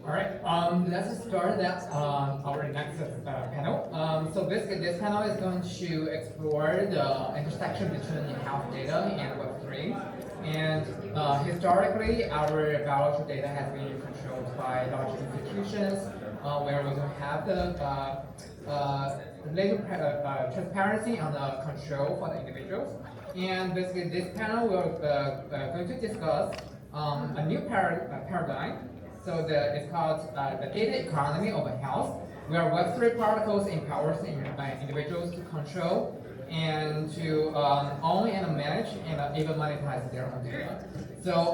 All right, let's start our next panel. So basically, this panel is going to explore the intersection between health data and Web3. And historically, our biological data has been controlled by large institutions, where we don't have the legal transparency on the control for the individuals. And basically, this panel will going to discuss a new paradigm. So it's called the data economy of health, where Web3 protocols empowers individuals to control and to own and manage and even monetize their own data. So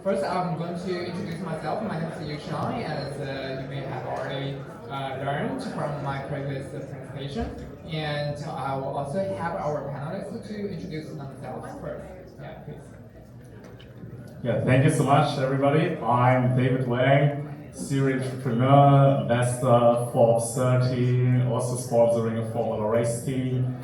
first, I'm going to introduce myself. My name is YoSean, as you may have already learned from my previous presentation. And I will also have our panelists to introduce themselves first. Yeah, please. Yeah, thank you so much, everybody. I'm David Wang, serial entrepreneur, investor, Forbes 30, also sponsoring a Formula race team.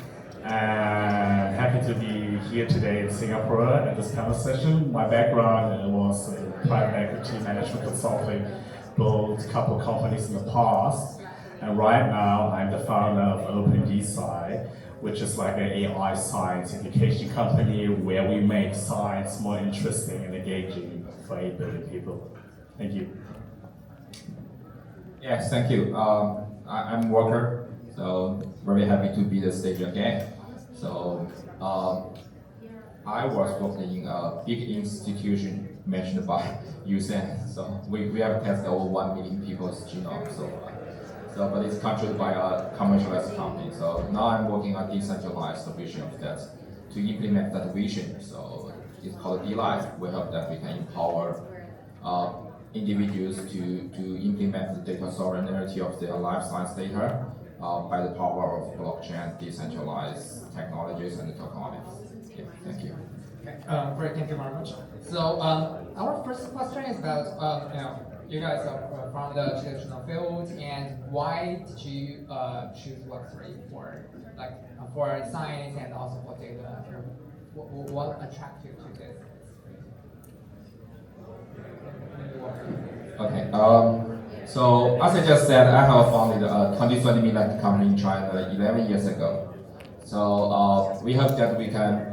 And happy to be here today in Singapore at this panel session. My background was private equity management consulting, built a couple of companies in the past. And right now, I'm the founder of OpenDesign, which is like an AI science education company where we make science more interesting and engaging for 8 billion people. Thank you. Yes, thank you. I'm Walker, so very happy to be the stage again. So I was working in a big institution mentioned by YoSean. So we have tested over 1 million people's genome so far. But it's controlled by a commercialized company. So now I'm working on decentralized vision of that to implement that vision. So it's called DLife. We hope that we can empower individuals to implement the data sovereignty of their life science data by the power of blockchain, decentralized technologies, and tokenomics. Okay, thank you. Okay, great, thank you very much. So our first question is about you guys are from the traditional field, and why did you choose Web3 for science and also for data? What attracted you to this? Okay. So as I just said, I have founded a 2020 million company in China 11 years ago. So we hope that we can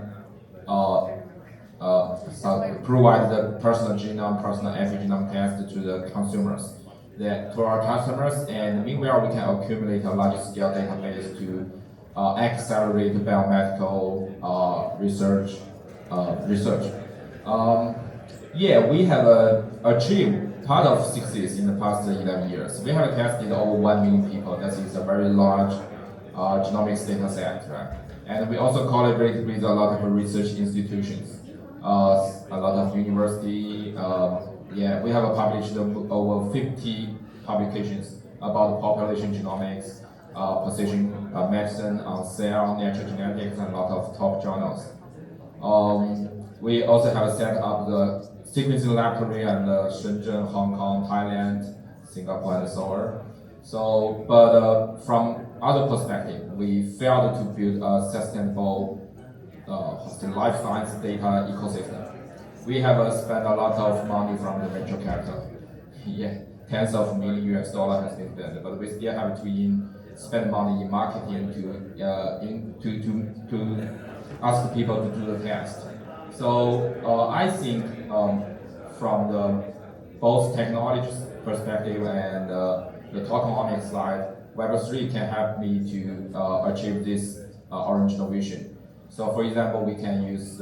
provide the personal genome, personal epigenome test to the consumers, to our customers, and meanwhile we can accumulate a large scale database to accelerate biomedical research. Yeah, we have achieved part of success in the past 11 years. We have tested over 1 million people. That is a very large genomics data set, right? And we also collaborate with a lot of research institutions. A lot of university, yeah, we have published over 50 publications about population genomics, precision medicine, cell, natural genetics, and a lot of top journals. We also have set up the sequencing laboratory in Shenzhen, Hong Kong, Thailand, Singapore, and so on. So, but from other perspective, we failed to build a sustainable life science data ecosystem. We have spent a lot of money from the venture capital. Yeah, tens of million US dollar has been spent, but we still have to spend money in marketing to ask people to do the test. So I think from the both technology perspective and the tokenomics side, Web3 can help me to achieve this original vision. So, for example, we can use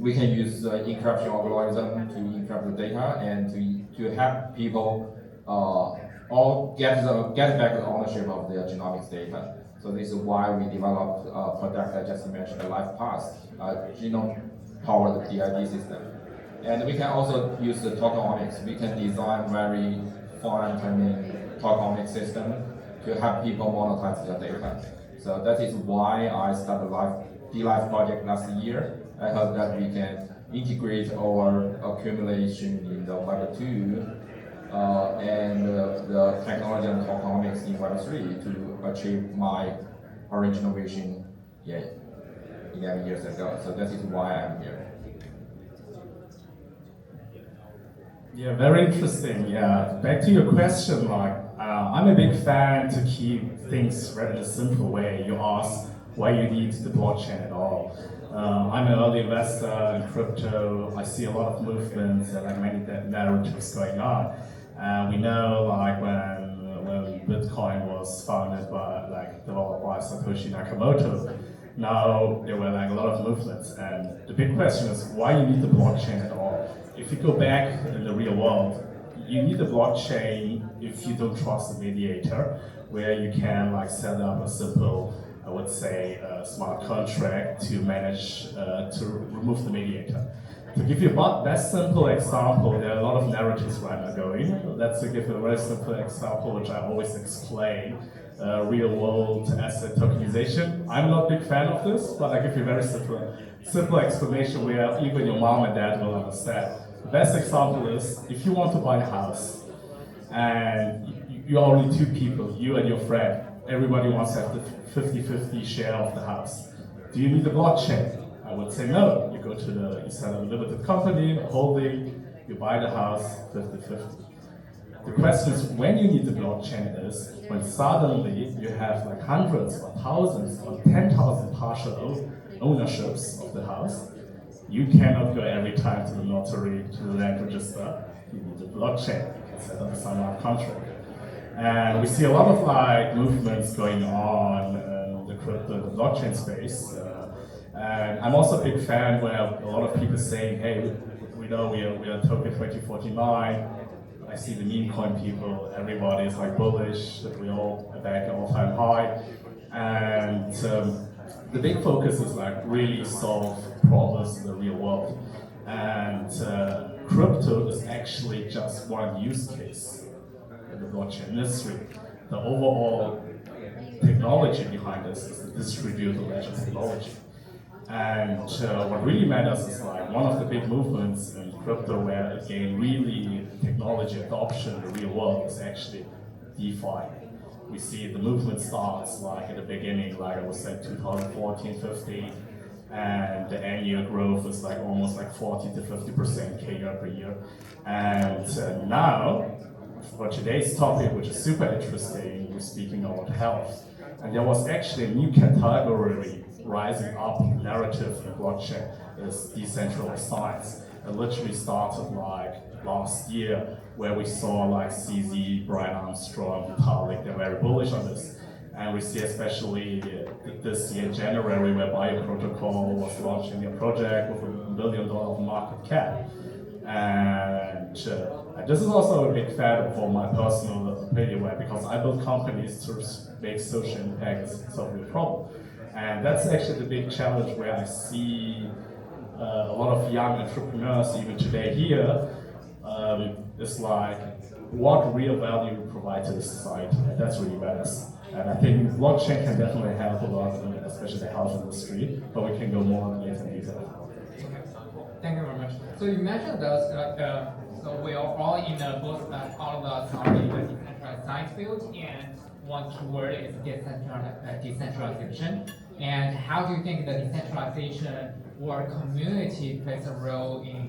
encryption algorithm to encrypt the data and to help people all get back the ownership of their genomics data. So this is why we developed a product I just mentioned, the LifePass, genome-powered DID system. And we can also use the tokenomics. We can design very fine-tuning tokenomics system to help people monetize their data. So that is why I started DLife project last year. I hope that we can integrate our accumulation in the Web 2 and the technology and tokenomics in Web 3 to achieve my original vision 11 years ago. So that is why I'm here. Yeah, very interesting. Yeah, back to your question, like, I'm a big fan to keep things in a simple way. You ask why you need the blockchain at all. I'm an early investor in crypto. I see a lot of movements and like many narratives going on. We know like when Bitcoin was founded by developed by Satoshi Nakamoto, now there were like a lot of movements, and the big question is why you need the blockchain at all. If you go back in the real world, you need a blockchain if you don't trust a mediator, where you can like set up a simple, I would say, smart contract to manage to remove the mediator. To give you a best simple example, there are a lot of narratives right now going. Let's give you a very simple example, which I always explain. Real world asset tokenization. I'm not a big fan of this, but I give you a very simple explanation where even your mom and dad will understand. The best example is if you want to buy a house and you're only two people, you and your friend, everybody wants to have the 50-50 share of the house. Do you need a blockchain? I would say no. You go to you set up a limited company, a holding, you buy the house 50-50. The question is when you need the blockchain is when suddenly you have like hundreds or thousands or 10,000 partial ownerships of the house. You cannot go every time to the notary, to the land register. You need a blockchain. You can set up a smart contract. And we see a lot of like movements going on in the crypto, the blockchain space. And I'm also a big fan where a lot of people saying, hey, we know we are token 2049. I see the meme coin people, everybody is like bullish, that we all are back at all-time high. And the big focus is like really solve problems in the real world. And crypto is actually just one use case in the blockchain industry. The overall technology behind this is the distributed ledger technology. And what really matters is like one of the big movements in crypto where again really technology adoption in the real world is actually DeFi. We see the movement starts like at the beginning, like I would say 2014, 15, and the annual growth is like almost like 40 to 50% CAGR per year. And now, for today's topic, which is super interesting, we're speaking about health. And there was actually a new category rising up narrative in blockchain is decentralized science. It literally started like last year where we saw like CZ, Brian Armstrong, Vitalik, they're very bullish on this. And we see especially this year in January where Bioprotocol was launching their project with $1 billion market cap. And this is also a big fan for my personal opinion, where because I build companies to make social impact and solve the problem. And that's actually the big challenge where I see a lot of young entrepreneurs, even today here, is like, what real value we provide to the society? And that's really matters. And I think blockchain can definitely help a lot, especially the health industry, but we can go more later in detail. Thank you very much. So you mentioned those, so we are all in both, all of us are in the decentralized science field, and one keyword is decentralization. And how do you think the decentralization or community plays a role in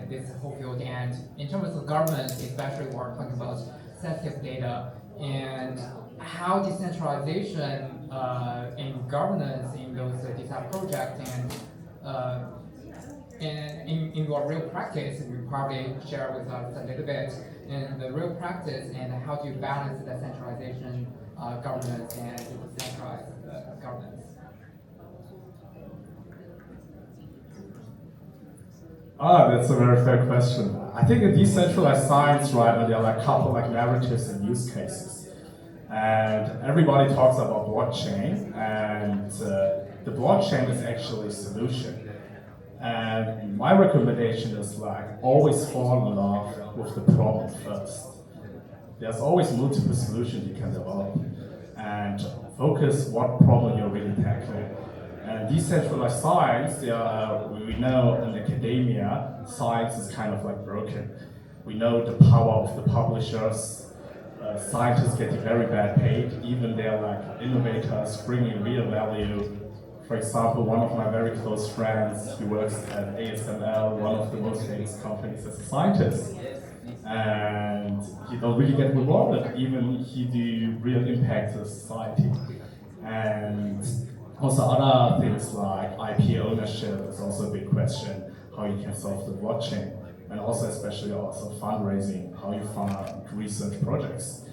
this whole field? And in terms of government, especially we're talking about sensitive data, and how decentralization in governance in those design projects and in your real practice, you probably share with us a little bit in the real practice, and how do you balance the centralization governance and the decentralized governance? That's a very fair question. I think in decentralized science, right now there are like a couple like narratives and use cases. And everybody talks about blockchain, and the blockchain is actually a solution. And my recommendation is like always fall in love with the problem first. There's always multiple solutions you can develop, and focus what problem you're really tackling. And decentralized science, we know in academia, science is kind of like broken. We know the power of the publishers. Scientists get very bad paid, even they're like innovators bringing real value For example, one of my very close friends, he works at ASML, one of the most famous companies as a scientist. And he don't really get rewarded, even he do real impact to society. And also other things like IP ownership is also a big question, how you can solve the blockchain. And also especially also fundraising, how you fund research projects.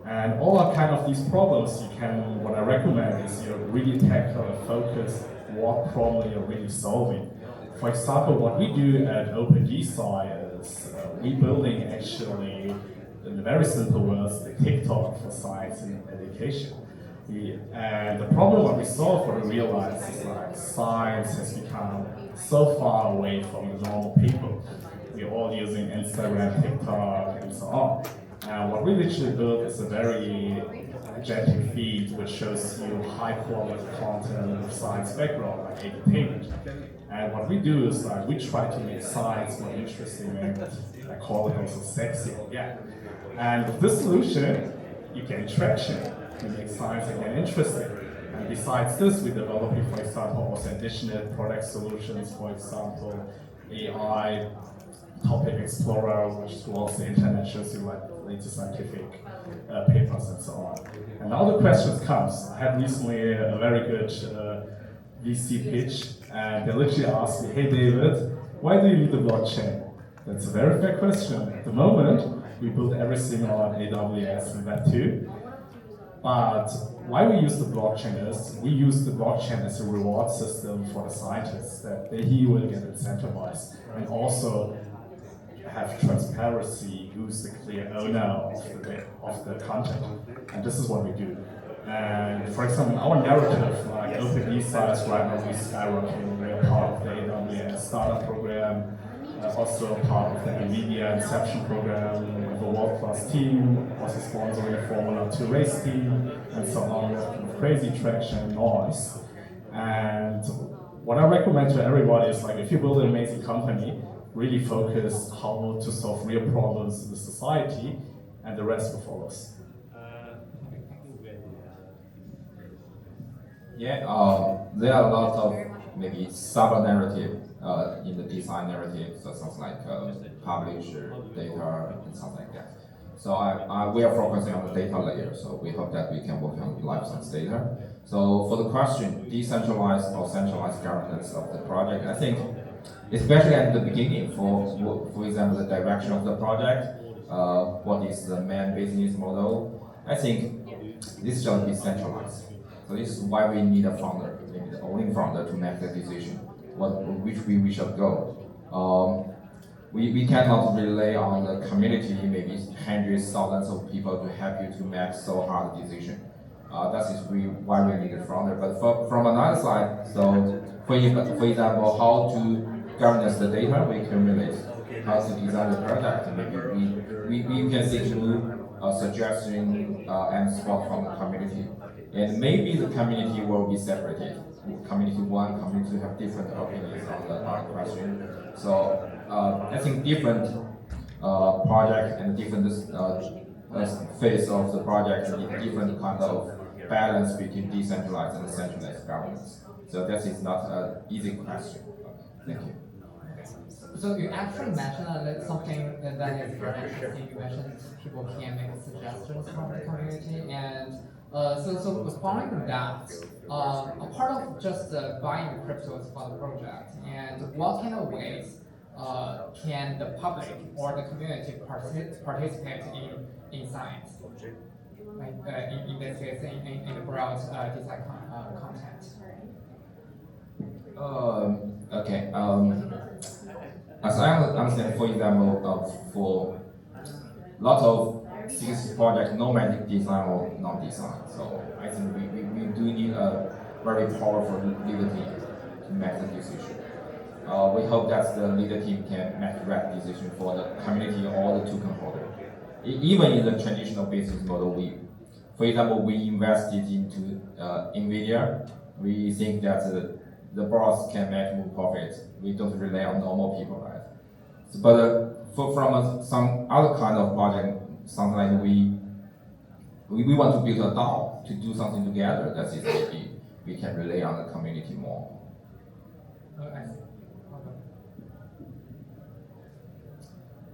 And all are kind of these problems you can, what I recommend is you really tackle and focus what problem you're really solving. For example, what we do at OpenDesign is we building actually, in very simple words, the TikTok for science and education. And the problem what we solve, what we realize is like science has become so far away from the normal people. We're all using Instagram, TikTok, and so on. And what we literally built is a very gentle feed which shows you high quality content with science background, like entertainment. And what we do is like we try to make science more interesting and I call it also sexy again. And with this solution, you get traction. You make science again interesting. And besides this, we developing, for example, also additional product solutions, for example, AI topic explorer, which scrolls the internet, shows you like latest scientific papers and so on. And now the question comes. I had recently a very good VC pitch, and they literally asked me, "Hey David, why do you need the blockchain?" That's a very fair question. At the moment, we build everything on AWS and that too. But why we use the blockchain is we use the blockchain as a reward system for the scientists that he will get incentivized and also have transparency who's the clear owner of the content. And this is what we do. And for example, our narrative, like OpenDesign is right now, we skyrocketing. We are part of the AWS startup program, also part of the NVIDIA Inception program with a world-class team, also sponsoring a Formula 2 race team, and so on, with crazy traction and noise. And what I recommend to everybody is like, if you build an amazing company, really focus how to solve real problems in the society, and the rest will follow. Yeah, there are a lot of maybe sub-narrative in the design narrative, so something like publisher, data, and something like that. So we are focusing on the data layer, so we hope that we can work on life science data. So for the question, decentralized or centralized governance of the project, I think, especially at the beginning, for example, the direction of the project, what is the main business model, I think this should be centralized. So this is why we need a founder, maybe the only founder, to make the decision, which way we should go. We cannot rely on the community, maybe hundreds, thousands of people to help you to make so hard decision. That is why we need a founder. But from another side, so for example, how to governance the data we accumulate, how to design the product, maybe we can see through suggestion and support from the community. And maybe the community will be separated. Community 1, community 2 have different opinions on the question. So I think different project and different phase of the project need different kind of balance between decentralized and centralized governance. So that is not an easy question. Thank you. So you actually mentioned something that is very interesting. You mentioned people can make suggestions from the community, and so following from that, apart of just buying the cryptos for the project, and what kind of ways can the public or the community participate in science? Like in this case, in the broad design content. Okay. As I understand, for example, for lots of CS projects, no matter design or non-design. So I think we do need a very powerful leader team to make the decision. We hope that the leader team can make the right decision for the community or the token holder. Even in the traditional business model, for example, we invested into NVIDIA. We think that the boss can make more profits. We don't rely on normal people, right? So, but from some other kind of project, something like we want to build a DAO to do something together. That is maybe we can rely on the community more. I see. Okay.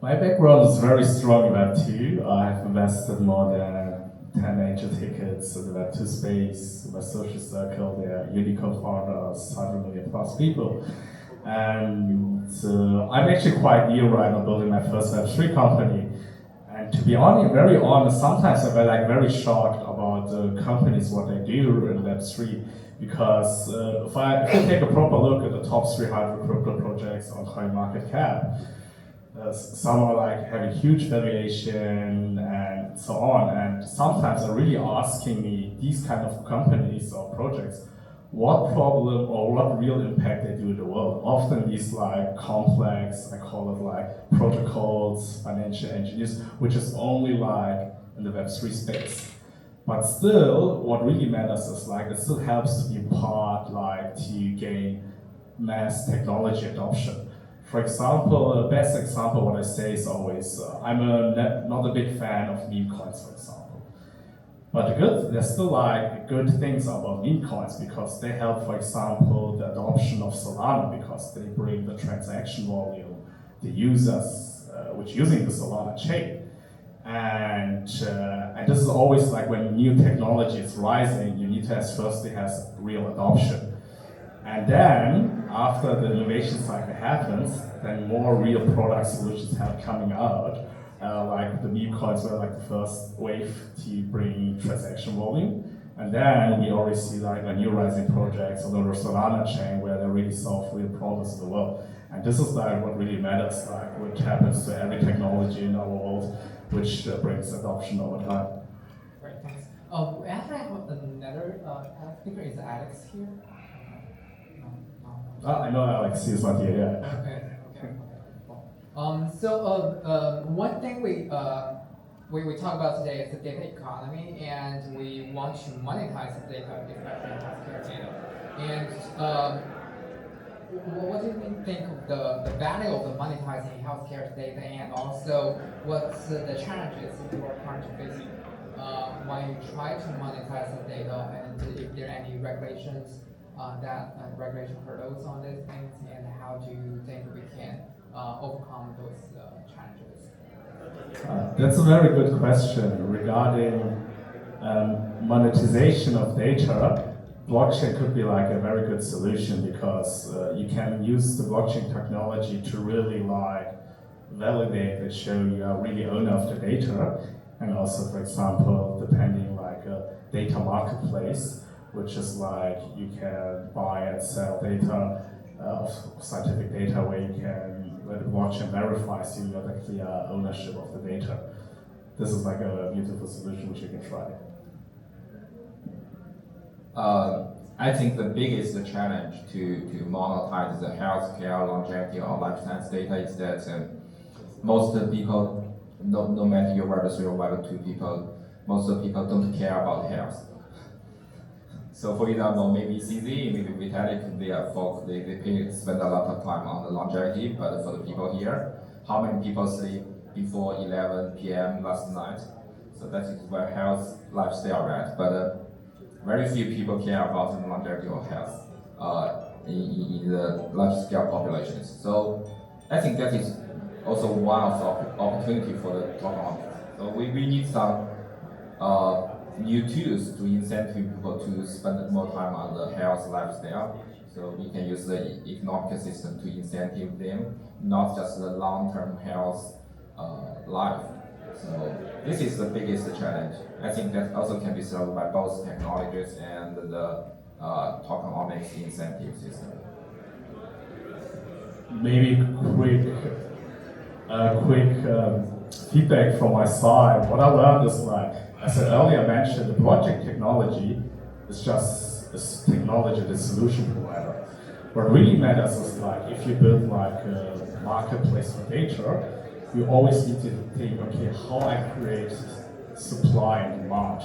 My background is very strong in Web2. I have invested more than 10 angel tickets in the Web2 space. In my social circle, there are unicorn founders, 100 million plus people. And I'm actually quite new right now building my first Web3 company. And to be honest, very honest, sometimes I'm very shocked about the companies, what they do in Web3. Because if you take a proper look at the top 300 crypto projects on CoinMarketCap, some are having huge valuation and so on. And sometimes they're really asking me, these kind of companies or projects, what problem or what real impact they do in the world. Often these complex, I call it protocols, financial engineers, which is only in the Web3 space. But still, what really matters is it still helps to be part to gain mass technology adoption. For example, the best example what I say is always, I'm not a big fan of meme coins, for example. But there's still good things about meme coins because they help, for example, the adoption of Solana because they bring the transaction volume, the users which using the Solana chain. And this is always when new technology is rising, you need to has real adoption. And then, after the innovation cycle happens, then more real product solutions have coming out. The meme coins were the first wave to bring transaction volume. And then we already see a new rising projects on the Solana chain where they really solve real problems in the world. And this is what really matters, what happens to every technology in our world, which brings adoption over time. Great, thanks. We actually have another speaker. Is Alex here? No. I know Alex is not here yet. Okay. So one thing we talk about today is the data economy, and we want to monetize the data, especially healthcare data. And what do you think of the value of the monetizing healthcare data, and also what's the challenges you are currently facing when you try to monetize the data, and if there are any regulations regulation hurdles on these things, and how do you think we can overcome those challenges? That's a very good question regarding monetization of data. Blockchain could be a very good solution because you can use the blockchain technology to really validate and show you are really owner of the data, and also, for example, depending a data marketplace, which is you can buy and sell data of scientific data where the blockchain verifies you got a clear ownership of the data. This is a beautiful solution which you can try. I think the biggest challenge to monetize the healthcare, longevity, or life science data is that most people, no matter you're Web 3 or Web 2 people, most of the people don't care about health. So for example, maybe CZ, maybe Vitalik, they spend a lot of time on the longevity, but for the people here, how many people sleep before 11 p.m. last night? So that is where health lifestyle at. But very few people care about the longevity of health in the large scale populations. So I think that is also one of the opportunity for the tokenomics. So we need some new tools to incentive people to spend more time on the health lifestyle. So we can use the economic system to incentive them, not just the long-term health life. So this is the biggest challenge. I think that also can be solved by both technologies and the tokenomics incentive system. Maybe quick feedback from my side. What I learned is as I earlier mentioned, the blockchain technology is just a technology, the solution provider. What really matters is if you build a marketplace for data, you always need to think, okay, how I create supply and demand.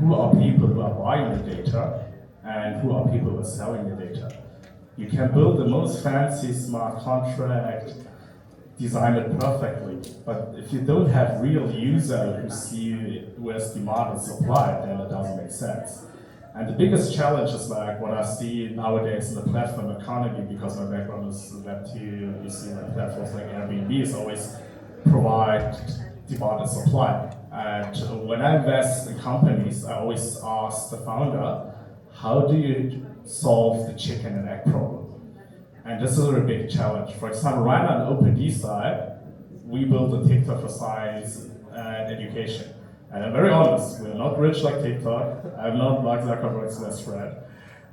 Who are people who are buying the data, and who are people who are selling the data? You can build the most fancy smart contract, design it perfectly, but if you don't have real user who see where's demand and supply, then it doesn't make sense. And the biggest challenge is like what I see nowadays in the platform economy, because my background is Web2, you see like platforms like Airbnb is always provide demand and supply. And when I invest in companies, I always ask the founder, how do you solve the chicken and egg problem? And this is a very big challenge. For example, right now on OpenD side, we built a TikTok for science and education. And I'm very honest, we're not rich like TikTok. I'm not Mark Zuckerberg's best friend.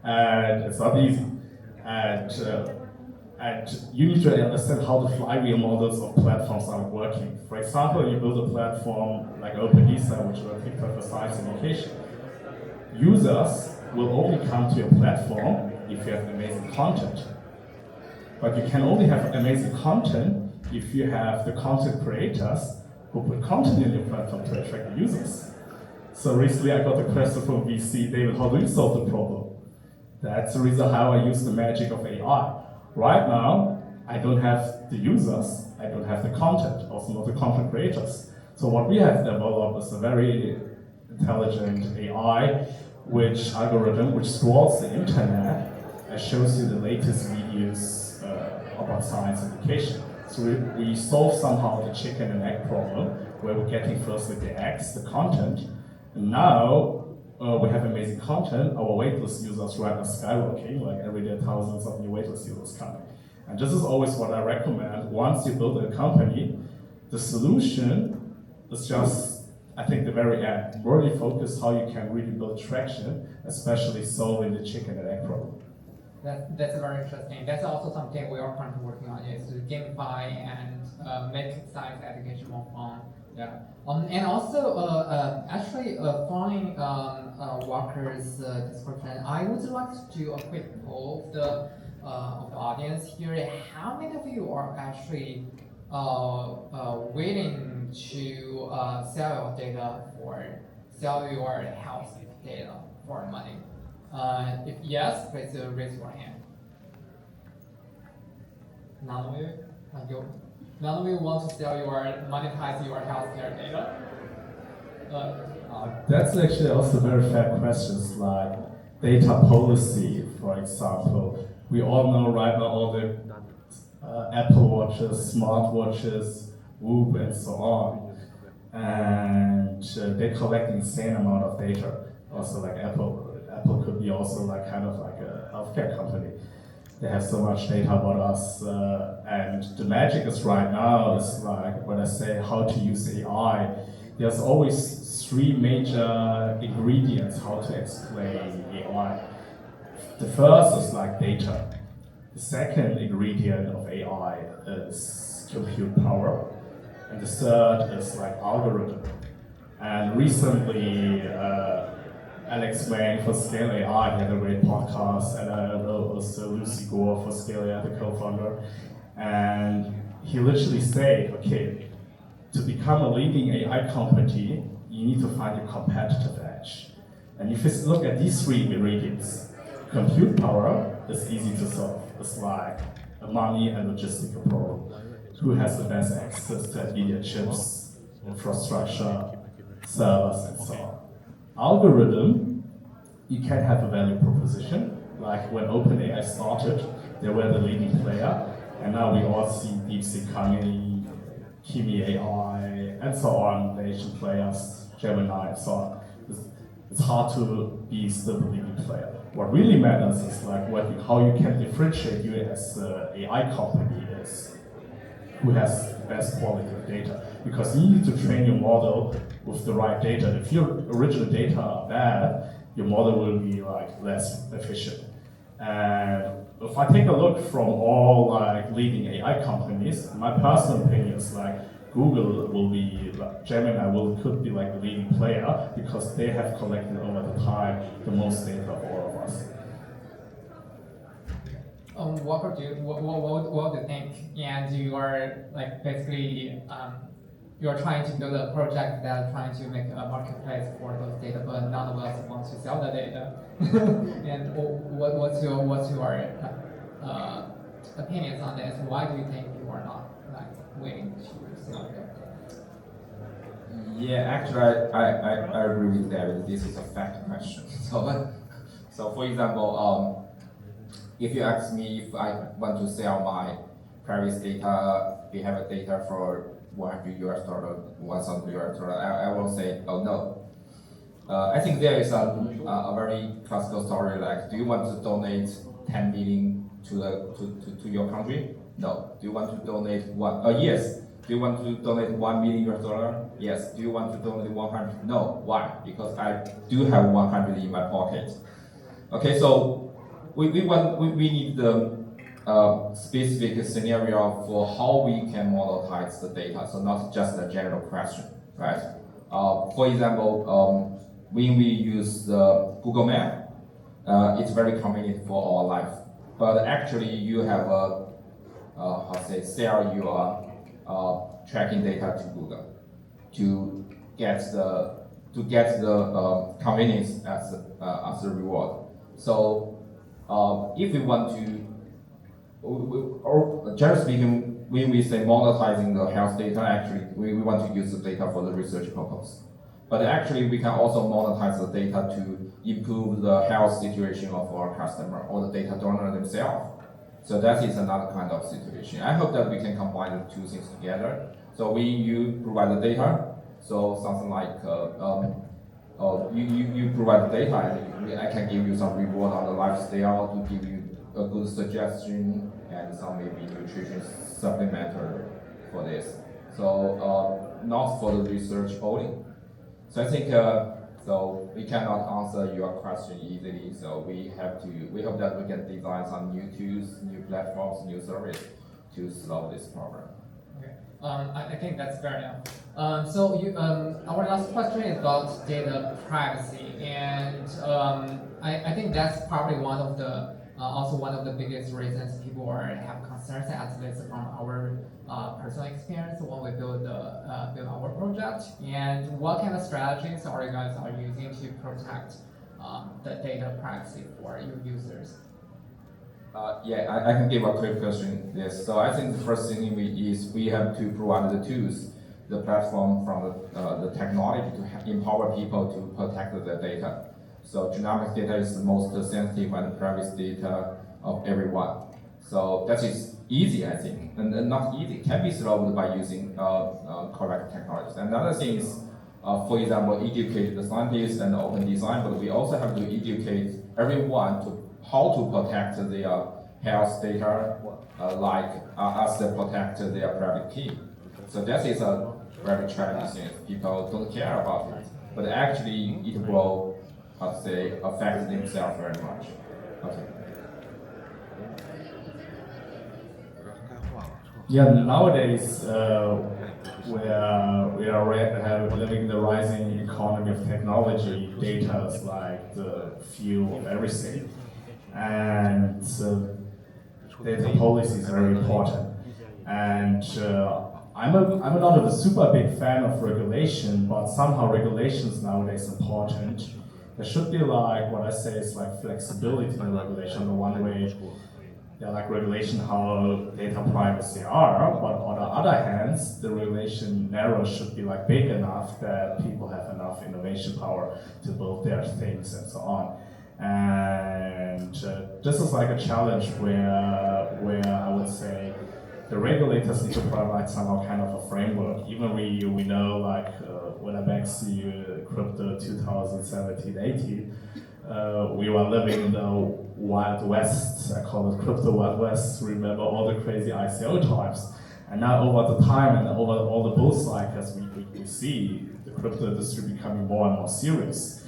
And it's not easy. And you need to understand how the flywheel models of platforms are working. For example, you build a platform like OpenD, which is a TikTok for science and education. Users will only come to your platform if you have amazing content. But you can only have amazing content if you have the content creators who put content in your platform to attract the users. So recently I got a question from VC, David, how do you solve the problem? That's the reason how I use the magic of AI. Right now, I don't have the users, I don't have the content, also not the content creators. So what we have developed is a very intelligent AI algorithm which scrolls the internet and shows you the latest videos about science education. So we solve somehow the chicken and egg problem, where we're getting first with the eggs, the content, and now we have amazing content. Our waitlist users right now skyrocketing, like every day thousands of new waitlist users coming. And this is always what I recommend. Once you build a company, the solution is just, I think, the very end. Really focus how you can really build traction, especially solving the chicken and egg problem. That's very interesting. That's also something we are currently working on, is to gamify and make science education more fun. Yeah. And also, actually, following Walker's description, I would like to do a quick poll of the audience here. How many of you are actually willing to sell your health data for money? If yes, please raise your hand. None of you? None of you want to monetize your healthcare data? That's actually also very fair questions, like data policy, for example. We all know right now all the Apple Watches, smartwatches, Whoop, and so on. And they collect insane amount of data. Also like Apple could be also like kind of like a healthcare company. They have so much data about us, and the magic is right now is like when I say how to use AI, there's always three major ingredients how to explain AI. The first is like data. The second ingredient of AI is compute power, and the third is like algorithm. And recently, Alex Wang for Scale AI had a great podcast, and I know also Lucy Gore for Scale AI, the co-founder, and he literally said, okay, to become a leading AI company, you need to find your competitive edge. And if you look at these three ingredients, compute power is easy to solve. It's like a money and logistical problem. Who has the best access to NVIDIA chips, infrastructure, servers, and so on. Algorithm, you can have a value proposition. Like when OpenAI started, they were the leading player, and now we all see DeepSeek coming, Kimi AI, and so on, the Asian players, Gemini, and so on. It's hard to be still the leading player. What really matters is like how you can differentiate you as an AI company is who has the best quality of data. Because you need to train your model with the right data. If your original data are bad, your model will be like less efficient. And if I take a look from all like leading AI companies, my personal opinion is like Google will be, like, Gemini could be like the leading player because they have collected over the time the most data of all of us. Walker, what do you think? And you are like basically you are trying to build a project that trying to make a marketplace for those data, but none of us want to sell the data. And what's your opinions on this? Why do you think you are not like willing to sell it? Yeah, actually, I agree with David. This is a fact question. So So for example, if you ask me if I want to sell my previous data, behavior data for $100, $1,000, I will say, oh no. I think there is a very classical story like, do you want to donate 10 million to your country? No. Do you want to donate one? Yes. Do you want to donate $1 million? Yes. Do you want to donate 100? No. Why? Because I do have 100 in my pocket. Okay, so we need the specific scenario for how we can monetize the data. So not just a general question, right? For example, when we use the Google Map, it's very convenient for our life. But actually, you have sell your tracking data to Google to get the convenience as a reward. So if we want to, or generally speaking, when we say monetizing the health data, actually we want to use the data for the research purpose. But actually, we can also monetize the data to improve the health situation of our customer or the data donor themselves. So that is another kind of situation. I hope that we can combine the two things together. So when you provide the data, so something like you provide the data, and I can give you some reward on the lifestyle to give you a good suggestion and some maybe nutrition supplementary for this. So not for the research only. So I think so we cannot answer your question easily. So we hope that we can design some new tools, new platforms, new service to solve this problem. Okay. I think that's fair enough. So our last question is about data privacy, and I think that's probably one of the also one of the biggest reasons people have concerns, at least from our personal experience when we build our project. And what kind of strategies are you guys using to protect the data privacy for your users? I can give a quick question. Yes. So I think the first thing we have to provide the tools, the platform from the technology to empower people to protect their data. So genomic data is the most sensitive and private data of everyone. So that is easy, I think, and not easy. Can be solved by using correct technologies. Another thing is, for example, educate the scientists and open design, but we also have to educate everyone to how to protect their health data, as they protect their private key. So that is a very challenging thing. People don't care about it, but actually it will, affect themselves very much. Okay. Yeah, nowadays we are living in the rising economy of technology. Data is like the fuel of everything, and data policy is very important. And I'm not a super big fan of regulation, but somehow regulations nowadays important. There should be like what I say is like flexibility in the regulation. On the one way, yeah, like regulation how data privacy are, but on the other hand, the regulation narrow should be like big enough that people have enough innovation power to build their things and so on. And this is like a challenge where I would say the regulators need to provide somehow kind of a framework. Even we know like when I back see crypto 2017, 18, we were living in the Wild West. I call it crypto Wild West. Remember all the crazy ICO times. And now over the time and over all the bull cycles, we see the crypto industry becoming more and more serious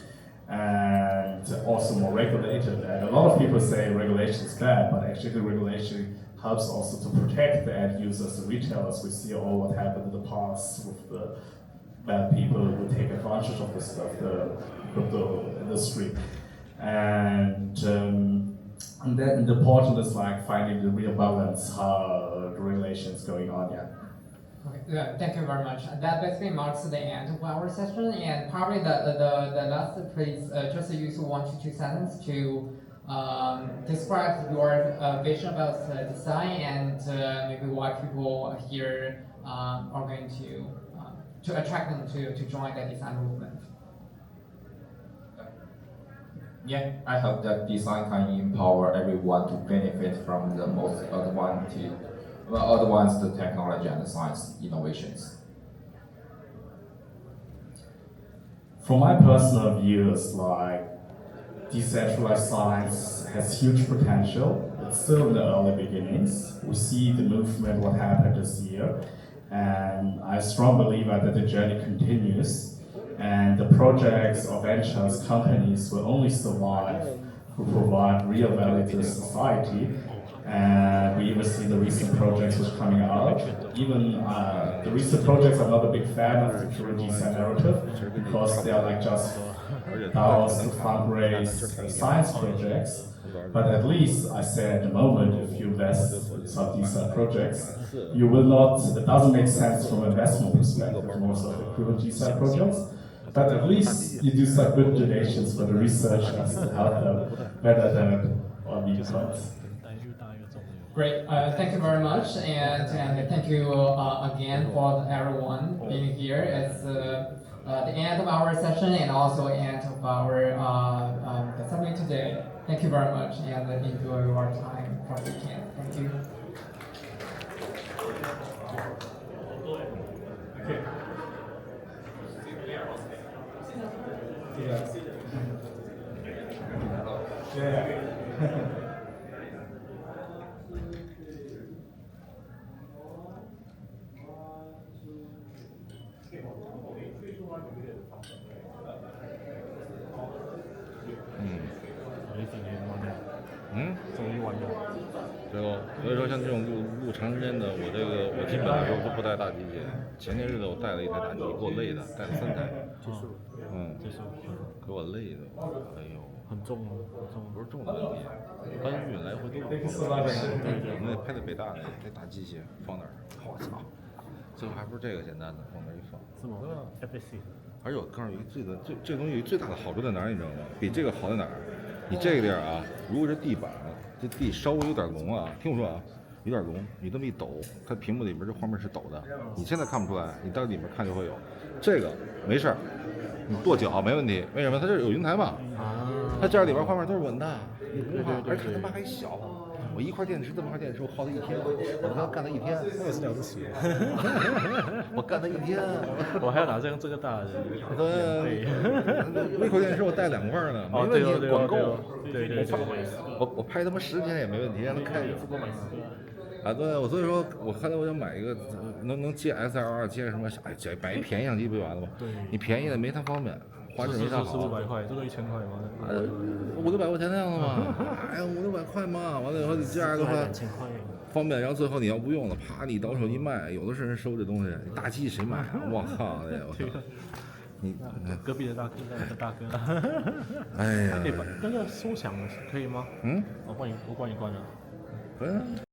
and also more regulated. And a lot of people say regulation is bad, but actually the regulation helps also to protect the end users, the retailers. We see all what happened in the past with the bad people who take advantage of the crypto industry. And then the important is like finding the real balance, how the regulation is going on, yeah. Okay, yeah, thank you very much. That basically marks the end of our session, and probably the last, please just use 1 to 2 sentences to describe your vision about design and maybe why people here are going to attract them to join the design movement. Yeah, I hope that design can empower everyone to benefit from the most advanced technology and science innovations. From my personal views, like decentralized science has huge potential. It's still in the early beginnings. We see the movement, what happened this year, and I strongly believe that the journey continues, and the projects or ventures, companies will only survive who provide real value to society. And we even see the recent projects which are coming out. Even the recent projects, I'm not a big fan of the pure design narrative because they are like just DAOs to fundraise science projects. But at least I say at the moment, if you invest in some design projects, you will not, it doesn't make sense from an investment perspective, most of the pure design projects. But at least you do some good donations for the researchers to help them better than on the coins. Great, thank you very much, and thank you again for everyone being here. It's the end of our session and also end of our the summit today. Thank you very much and enjoy your time for the weekend. Thank you. Yeah. 终于完了。对哦，所以说像这种录长时间的，我基本上都不带大机器。前些日子我带了一台大机，给我累的，带了3台。给我累的，哎呦，很重吗？不是重的问题，搬运来回都不方便。我们那拍的北大那大机器放那儿，我操，最后还不是这个简单的，往那儿一放。是吗？FAC。而且我告诉你，这东西有最大的好处在哪儿，你知道吗？比这个好在哪儿？你这个地儿啊，如果是地板，这地稍微有点隆啊，听我说啊，有点隆，你这么一抖，它屏幕里边这画面是抖的，你现在看不出来，你到里面看就会有。这个没事儿，你跺脚没问题。为什么？它这有云台嘛，它这里边画面都是稳的，你不怕，而且他妈还小。我一块电池这么块电池，我耗它1天，我他妈干它1天，那也是了不起。我干它1天，我还要拿这个大的。对，我一块电池我带2块呢，没问题，管够。对，我拍他妈10天也没问题，让它开着。啊，对，我所以说我后来我想买一个能接 SLR 接什么？哎，买一便宜相机不就完了吗？对，你便宜的没它方便。花质没它好，400-500块，这都1000块吗？500-600块钱那样的嘛，哎呀，500-600块嘛，完了以后你这样的话方便，然后最后你要不用了，啪，你倒手一卖，有的是人收这东西，大机谁买啊？我靠，你隔壁的大哥，哎呀，那个收响可以吗？我帮你关了。